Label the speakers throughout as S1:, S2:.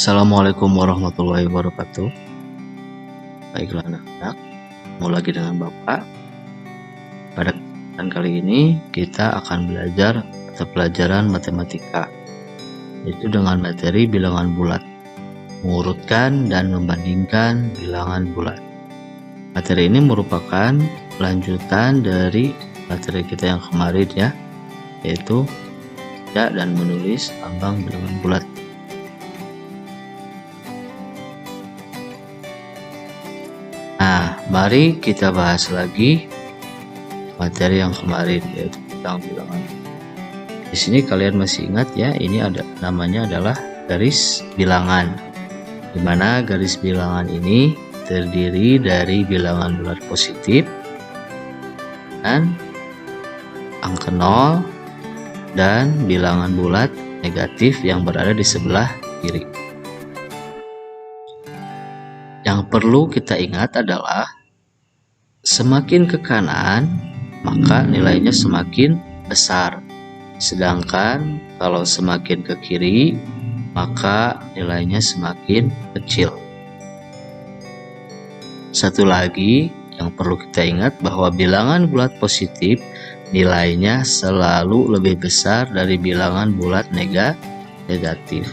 S1: Assalamualaikum warahmatullahi wabarakatuh. Baiklah anak-anak, mau lagi dengan Bapak. Pada kesempatan kali ini kita akan belajar mata pelajaran matematika, yaitu dengan materi bilangan bulat, mengurutkan dan membandingkan bilangan bulat. Materi ini merupakan lanjutan dari materi kita yang kemarin ya, yaitu baca dan menulis lambang bilangan bulat. Nah, mari kita bahas lagi materi yang kemarin, yaitu tentang bilangan. Di sini kalian masih ingat ya, ini ada namanya adalah garis bilangan, di mana garis bilangan ini terdiri dari bilangan bulat positif dan angka 0 dan bilangan bulat negatif yang berada di sebelah kiri. Yang perlu kita ingat adalah semakin ke kanan maka nilainya semakin besar, sedangkan kalau semakin ke kiri maka nilainya semakin kecil. Satu lagi yang perlu kita ingat bahwa bilangan bulat positif nilainya selalu lebih besar dari bilangan bulat negatif.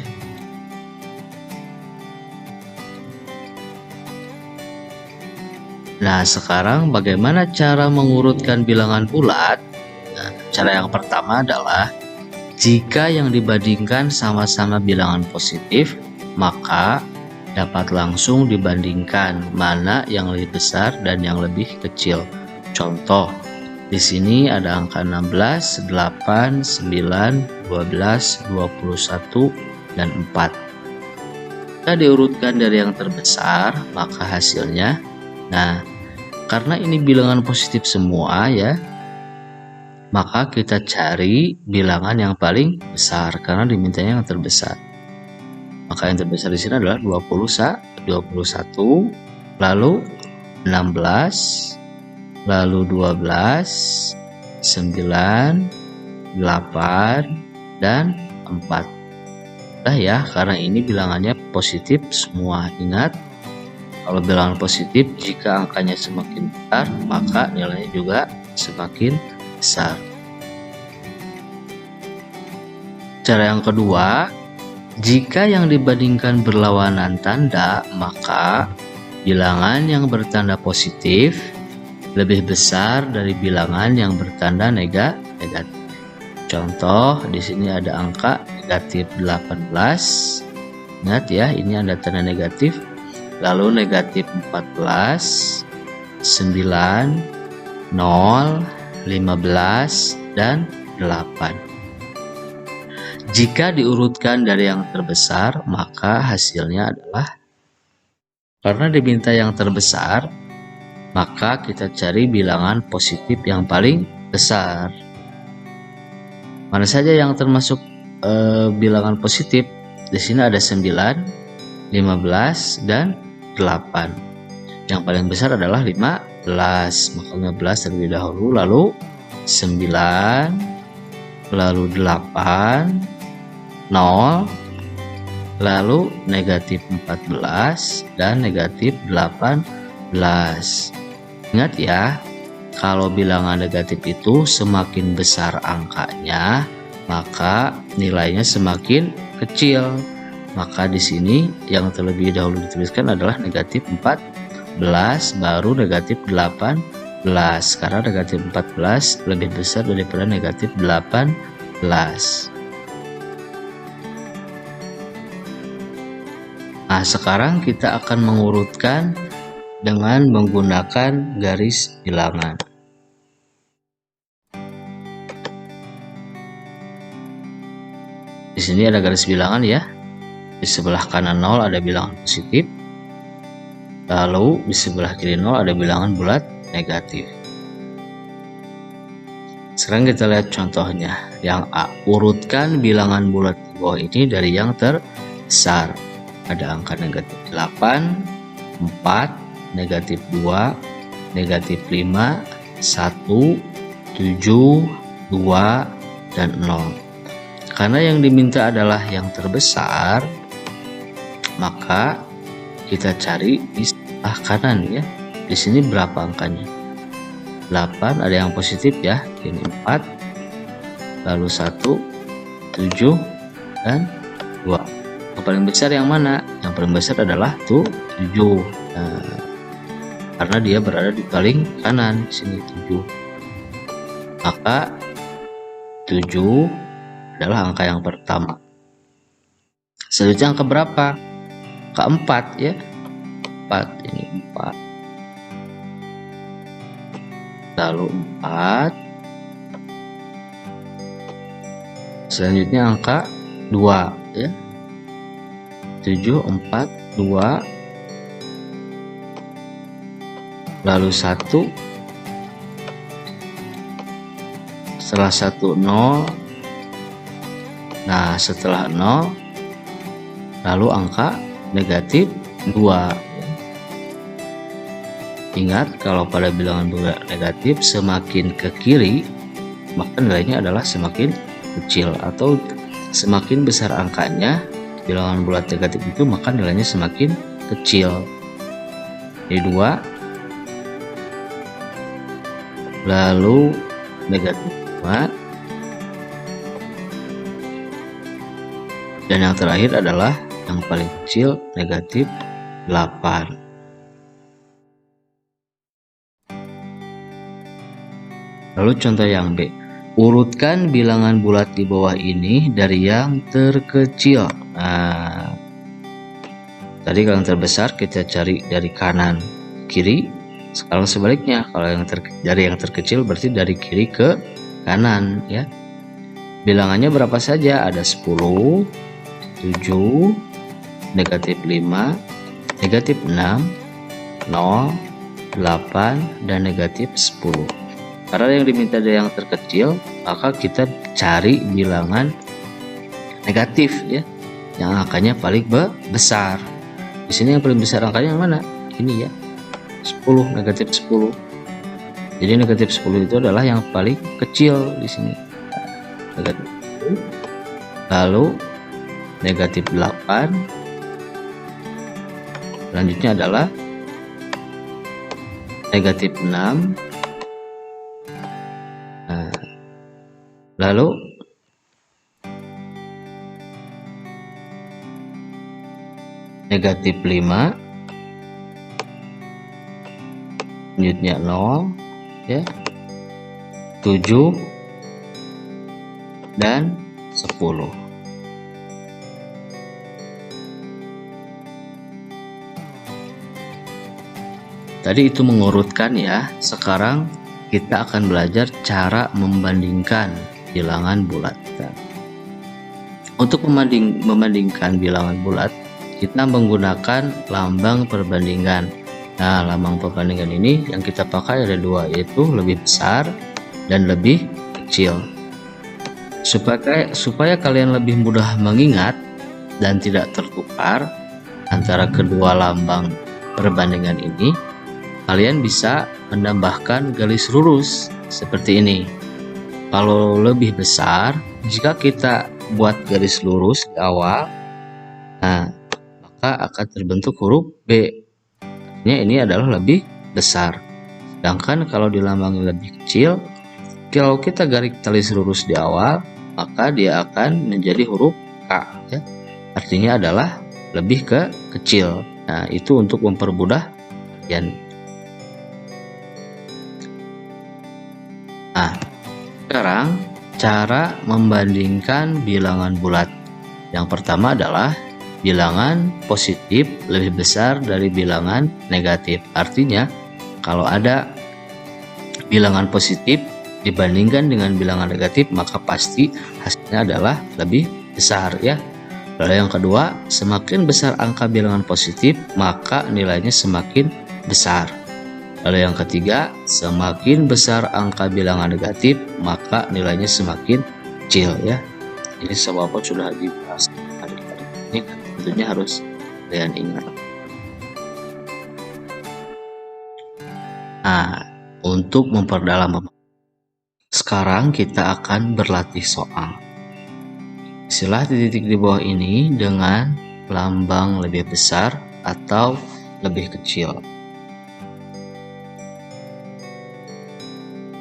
S1: Nah, sekarang bagaimana cara mengurutkan bilangan bulat? Nah, cara yang pertama adalah jika yang dibandingkan sama-sama bilangan positif, maka dapat langsung dibandingkan mana yang lebih besar dan yang lebih kecil. Contoh, di sini ada angka 16, 8, 9, 12, 21, dan 4. Jika diurutkan dari yang terbesar, maka hasilnya, nah, karena ini bilangan positif semua ya, maka kita cari bilangan yang paling besar karena dimintanya yang terbesar. Maka yang terbesar di sini adalah 21, lalu 16, lalu 12, 9, 8, dan 4. Nah ya, karena ini bilangannya positif semua. Ingat, kalau bilangan positif, jika angkanya semakin besar, maka nilainya juga semakin besar. Cara yang kedua, jika yang dibandingkan berlawanan tanda, maka bilangan yang bertanda positif lebih besar dari bilangan yang bertanda negatif. Contoh, di sini ada angka negatif 18. Ingat ya, ini ada tanda negatif. Lalu negatif 14, 9, 0, 15, dan 8. Jika diurutkan dari yang terbesar, maka hasilnya adalah, karena diminta yang terbesar, maka kita cari bilangan positif yang paling besar. Mana saja yang termasuk bilangan positif? Di sini ada 9, 15, dan 8. Yang paling besar adalah 15, maka 15 terlebih dahulu, lalu 9, lalu 8, 0, lalu negatif 14, dan negatif 18. Ingat ya, kalau bilangan negatif itu semakin besar angkanya, maka nilainya semakin kecil. Maka di sini yang terlebih dahulu dituliskan adalah negatif 14, baru negatif 18, karena negatif 14 lebih besar daripada negatif 18. Nah, sekarang kita akan mengurutkan dengan menggunakan garis bilangan. Di sini ada garis bilangan ya. Di sebelah kanan 0 ada bilangan positif, lalu di sebelah kiri 0 ada bilangan bulat negatif. Sekarang kita lihat contohnya. Yang A, urutkan bilangan bulat di bawah ini dari yang terbesar. Ada angka negatif 8, 4, negatif 2, negatif 5, 1, 7, 2, dan 0. Karena yang diminta adalah yang terbesar, maka kita cari di sebelah kanan ya. Di sini berapa angkanya? 8, ada yang positif ya. Ini 4, lalu 1, 7, dan 2. Yang paling besar yang mana? Yang paling besar adalah 7. Nah, karena dia berada di paling kanan sini 7. Maka 7 adalah angka yang pertama. Selanjutnya angka berapa? Angka 4 ya. 4, ini 4. Lalu 4. Selanjutnya angka 2 ya. 7, 4, 2. Lalu 1. Setelah 1 0. Nah, setelah 0 lalu angka negatif 2. Ingat, kalau pada bilangan bulat negatif semakin ke kiri maka nilainya adalah semakin kecil, atau semakin besar angkanya bilangan bulat negatif itu maka nilainya semakin kecil. Jadi 2, lalu negatif 2, dan yang terakhir adalah yang paling kecil negatif 8. Lalu contoh yang B, urutkan bilangan bulat di bawah ini dari yang terkecil. Nah, tadi kalau yang terbesar kita cari dari kanan kiri. Sekarang sebaliknya, kalau dari yang terkecil berarti dari kiri ke kanan ya. Bilangannya berapa saja? Ada 10, 7, negatif 5, negatif 6, 0, 8, dan negatif 10. Karena yang diminta dari yang terkecil, maka kita cari bilangan negatif ya, yang angkanya paling besar. Di sini yang paling besar angkanya yang mana? Ini ya, 10, negatif 10. Jadi negatif 10 itu adalah yang paling kecil di sini. Negatif 10. Lalu negatif 8. Selanjutnya adalah negatif 6. Nah, lalu negatif 5. Selanjutnya 0 ya, 7, dan 10. Tadi itu mengurutkan ya. Sekarang kita akan belajar cara membandingkan bilangan bulat. Untuk membandingkan bilangan bulat, kita menggunakan lambang perbandingan. Nah, lambang perbandingan ini yang kita pakai ada 2, yaitu lebih besar dan lebih kecil. Supaya kalian lebih mudah mengingat dan tidak tertukar antara kedua lambang perbandingan ini, kalian bisa menambahkan garis lurus seperti ini. Kalau lebih besar, jika kita buat garis lurus di awal, nah, maka akan terbentuk huruf B. Artinya ini adalah lebih besar. Sedangkan kalau di lambang yang lebih kecil, kalau kita garis lurus di awal, maka dia akan menjadi huruf K ya. Artinya adalah lebih kecil. Nah, itu untuk mempermudah kalian. Nah, sekarang cara membandingkan bilangan bulat. Yang pertama adalah bilangan positif lebih besar dari bilangan negatif. Artinya kalau ada bilangan positif dibandingkan dengan bilangan negatif, maka pasti hasilnya adalah lebih besar ya. Lalu yang kedua, semakin besar angka bilangan positif, maka nilainya semakin besar. Lalu yang ketiga, semakin besar angka bilangan negatif, maka nilainya semakin kecil ya. Ini semua pun sudah dibahas tadi. Ini tentunya harus kalian ingat. Nah, untuk memperdalam, sekarang kita akan berlatih soal. Isilah titik di bawah ini dengan lambang lebih besar atau lebih kecil.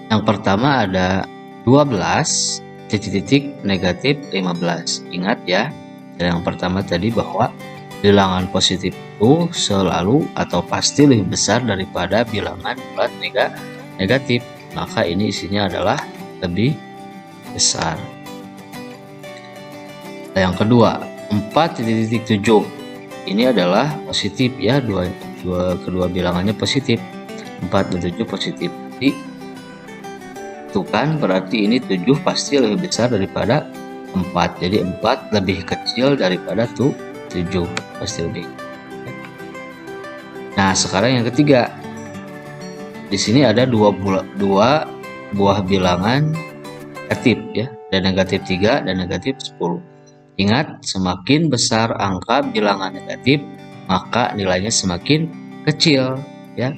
S1: Yang pertama ada 12 titik-titik negatif 15. Ingat ya, yang pertama tadi bahwa bilangan positif itu selalu atau pasti lebih besar daripada bilangan bulat negatif. Maka ini isinya adalah lebih besar. Yang kedua, 4,7. Ini adalah positif ya, kedua bilangannya positif. 4 dan 7 positif. Jadi itu kan berarti ini 7 pasti lebih besar daripada 4. Jadi 4 lebih kecil daripada 7 pasti lebih. Nah, sekarang yang ketiga. Di sini ada dua buah bilangan negatif ya, dan negatif 3 dan negatif 10. Ingat, semakin besar angka bilangan negatif, maka nilainya semakin kecil ya.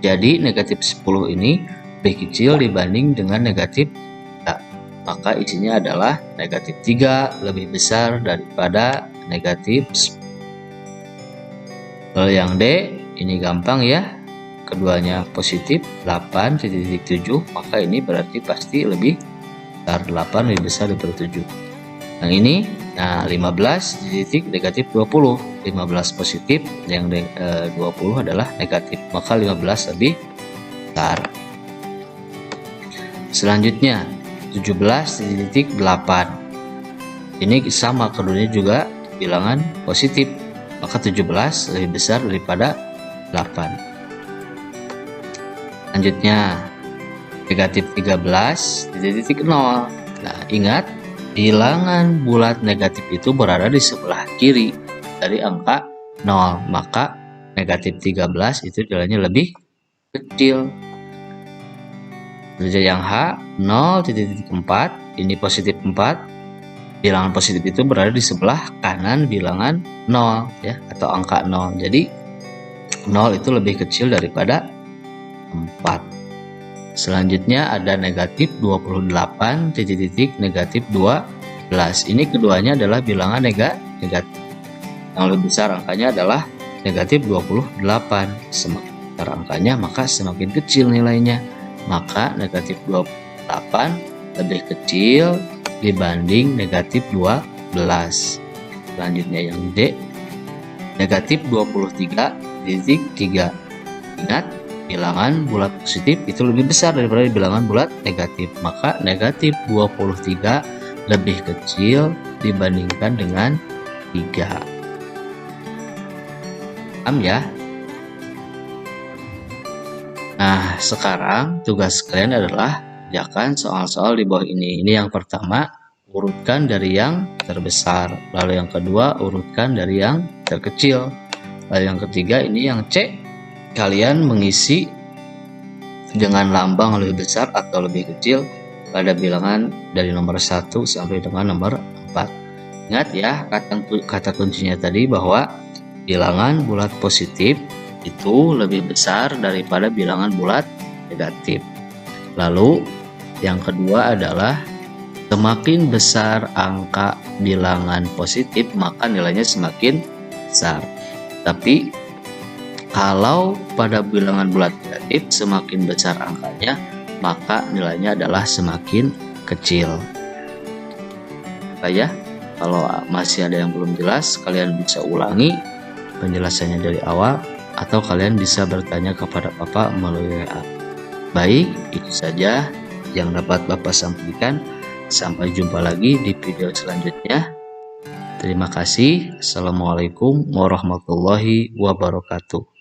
S1: Jadi negatif 10 ini lebih kecil dibanding dengan negatif 3. Maka isinya adalah negatif 3 lebih besar daripada negatif 10. Lalu yang D, ini gampang ya. Keduanya positif, 8,7, maka ini berarti pasti lebih besar, 8 lebih besar daripada 7. Yang ini, nah 15 titik negatif 20, 15 positif, yang 20 adalah negatif, maka 15 lebih besar. Selanjutnya 17,8. Ini sama, keduanya juga bilangan positif, maka 17 lebih besar daripada 8. Selanjutnya negatif 13,0. Nah, ingat, bilangan bulat negatif itu berada di sebelah kiri dari angka 0, maka negatif 13 itu nilainya lebih kecil. Selanjutnya yang H, 0,4. Ini positif 4. Bilangan positif itu berada di sebelah kanan bilangan 0 ya, atau angka 0. Jadi 0 itu lebih kecil daripada 4. Selanjutnya ada negatif 28 titik negatif 12. Ini keduanya adalah bilangan negatif. Yang lebih besar angkanya adalah negatif 28. Semakin besar angkanya maka semakin kecil nilainya. Maka negatif 28 lebih kecil dibanding negatif 12. Selanjutnya yang D, negatif 23,3. Ingat, bilangan bulat positif itu lebih besar daripada bilangan bulat negatif, maka negatif 23 lebih kecil dibandingkan dengan 3. Paham ya? Nah, sekarang tugas kalian adalah kerjakan soal-soal di bawah ini. Ini yang pertama, urutkan dari yang terbesar, lalu yang kedua urutkan dari yang terkecil, lalu yang ketiga ini yang C. Kalian mengisi dengan lambang lebih besar atau lebih kecil pada bilangan dari nomor 1 sampai dengan nomor 4. Ingat ya, kata kuncinya tadi bahwa bilangan bulat positif itu lebih besar daripada bilangan bulat negatif. Lalu yang kedua adalah semakin besar angka bilangan positif maka nilainya semakin besar. Tapi kalau pada bilangan bulat negatif semakin besar angkanya, maka nilainya adalah semakin kecil. Ya, kalau masih ada yang belum jelas, kalian bisa ulangi penjelasannya dari awal, atau kalian bisa bertanya kepada Bapak melalui WA. Baik, itu saja yang dapat Bapak sampaikan. Sampai jumpa lagi di video selanjutnya. Terima kasih. Assalamualaikum warahmatullahi wabarakatuh.